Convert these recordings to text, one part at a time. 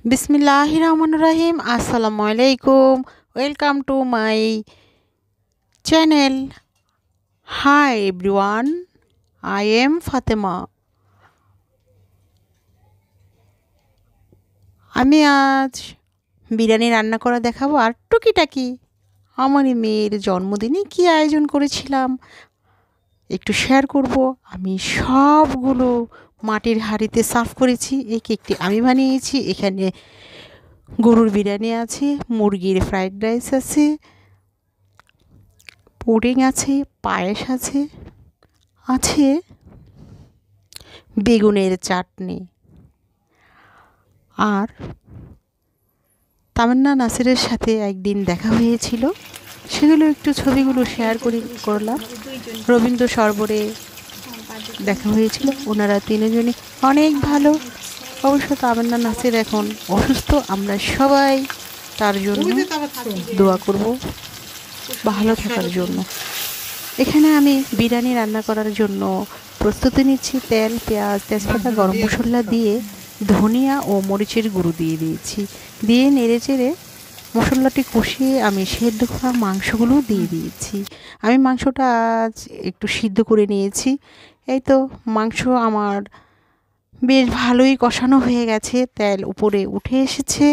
बिस्मिल्लाहिर्रहमानिर्रहीम अस्सलामु अलैकुम। Welcome to my channel. Hi everyone, I am Fatema. আমি আজ বিরিয়ানি রান্না করা দেখাবো আর টুকিটাকি আমার এই মেয়ের জন্মদিনে কী আয়োজন করেছিলাম একটু শেয়ার করব। আমি সবগুলো মাটির হাঁড়িতে সার্ভ করেছি। এই কেকটি আমি বানিয়েছি। এখানে গরুর বিরিয়ানি আছে, মুরগির ফ্রাইড রাইস আছে, পুডিং আছে, পায়েস আছে, আছে বেগুনের চাটনি। আর তামান্না নাসিরের সাথে একদিন দেখা হয়েছিল, সেগুলো একটু ছবিগুলো শেয়ার করলাম। রবীন্দ্র সরোবরে দেখা হয়েছিল। ওনারা তিনজনই অনেক ভালো। অবশ্য তামান্না নাসির এখন অসুস্থ। আমরা সবাই তার জন্য দোয়া করব ভালো থাকার জন্য। এখানে আমি বিরিয়ানি রান্না করার জন্য প্রস্তুতি নিচ্ছি। তেল, পেঁয়াজ, তেজপাতা, গরম মশলা দিয়ে ধনিয়া ও মরিচের গুঁড়ো দিয়ে দিয়েছি। দিয়ে নেড়েচেড়ে মশলাটি কষিয়ে আমি সেদ্ধ করা মাংসগুলো দিয়ে দিয়েছি। আমি মাংসটা আজ একটু সিদ্ধ করে নিয়েছি। এই তো মাংস আমার বেশ ভালোই কষানো হয়ে গেছে, তেল উপরে উঠে এসেছে।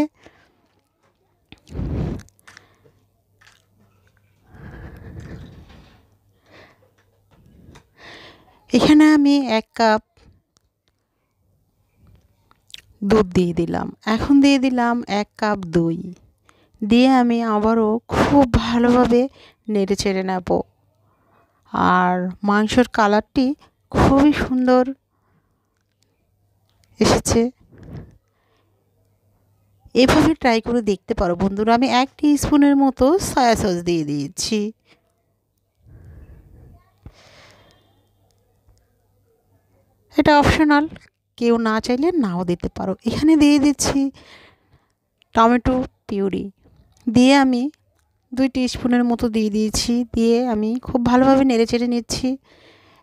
এখানে আমি 1 কাপ দুধ দিয়ে দিলাম। এখন দিয়ে দিলাম 1 কাপ দই। দিয়ে আমি আবারও খুব ভালোভাবে নেড়ে চেড়ে নেব। আর মাংসর কালারটি খুবই সুন্দর এসেছে। এভাবে ট্রাই করে দেখতে পারো বন্ধুরা। আমি 1 টিস্পুনের মতো সয়া সস দিয়ে দিয়েছি। এটা অপশনাল, কেউ না চাইলে নাও দিতে পারো। এখানে দিয়ে দিচ্ছি টমেটো পিউরি। দিয়ে আমি 2 টিস্পুনের মতো দিয়ে দিয়েছি। দিয়ে আমি খুব ভালোভাবে নেড়েচেড়ে নিচ্ছি।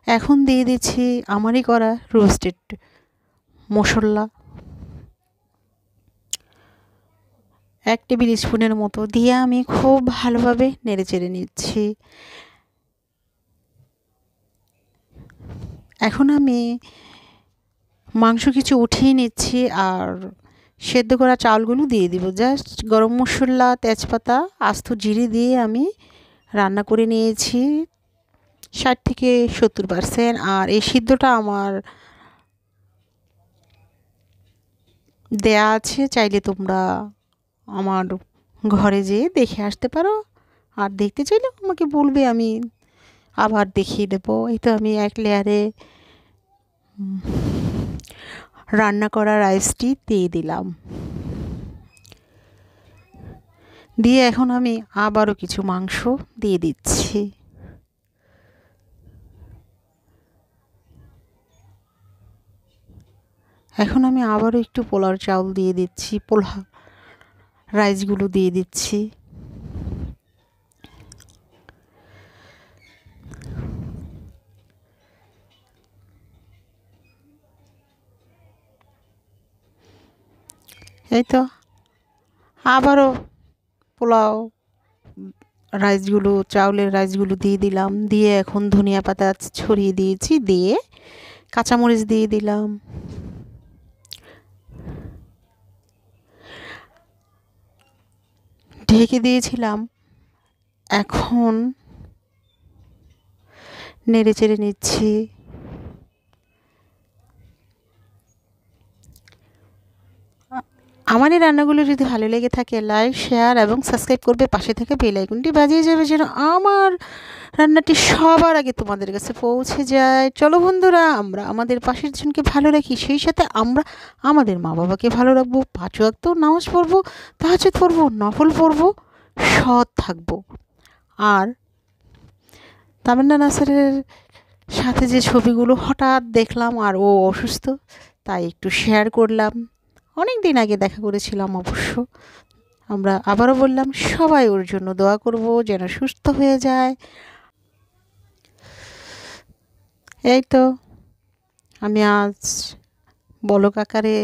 এখন দিয়ে দিচ্ছি আমারই করা রোস্টেড মশলা 1 টেবিল স্পুনের মতো। দিয়ে আমি খুব ভালোভাবে নেড়েচেড়ে নিচ্ছি। এখন আমি মাংস কিছু উঠিয়ে নিচ্ছি আর সেদ্ধ করা চাউলগুলো দিয়ে দিব। জাস্ট গরম মশলা, তেজপাতা, আস্ত জিরে দিয়ে আমি রান্না করে নিয়েছি 60 থেকে 70%। আর এই সিদ্ধটা আমার দেয়া আছে, চাইলে তোমরা আমার ঘরে যেয়ে দেখে আসতে পারো। আর দেখতে চাইলে আমাকে বলবে, আমি আবার দেখিয়ে দেবো। এই তো আমি 1 লেয়ারে রান্না করা রাইসটি দিয়ে দিলাম। দিয়ে এখন আমি আবারও কিছু মাংস দিয়ে দিচ্ছি। এখন আমি আবারও একটু পোলার চাউল দিয়ে দিচ্ছি, পোলা রাইসগুলো দিয়ে দিচ্ছি। এই তো আবারও পোলাও রাইসগুলো, চাউলের রাইসগুলো দিয়ে দিলাম। দিয়ে এখন ধনিয়া পাতা ছড়িয়ে দিয়েছি। দিয়ে কাঁচামরিচ দিয়ে দিলাম। ঢেকে দিয়েছিলাম। এখন নেড়ে চেড়ে নিচ্ছি। আমার এই রান্নাগুলো যদি ভালো লেগে থাকে, লাইক, শেয়ার এবং সাবস্ক্রাইব করবে। পাশে থেকে বেল আইকনটি বাজিয়ে যাবে, যেন আমার রান্নাটি সবার আগে তোমাদের কাছে পৌঁছে যায়। চলো বন্ধুরা, আমরা আমাদের পাশের জনকে ভালো রাখি, সেই সাথে আমরা আমাদের মা বাবাকে ভালো রাখবো। 5 ওয়াক্ত নামাজ পড়বো, তাহাজ্জুদ পড়বো, নফল পড়বো, সৎ থাকবো। আর তামান্না নাসিরের সাথে যে ছবিগুলো হঠাৎ দেখলাম, আর ও অসুস্থ, তাই একটু শেয়ার করলাম। অনেক দিন আগে দেখা করেছিলাম অবশ্য। আমরা আবারও বললাম, সবাই ওর জন্য দোয়া করব যেন সুস্থ হয়ে যায়। এই তো আমি আজ বলক আকারে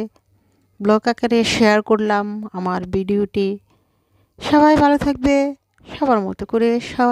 ব্লগ আকারে শেয়ার করলাম আমার ভিডিওটি। সবাই ভালো থাকবে, সবার মতো করে সবাই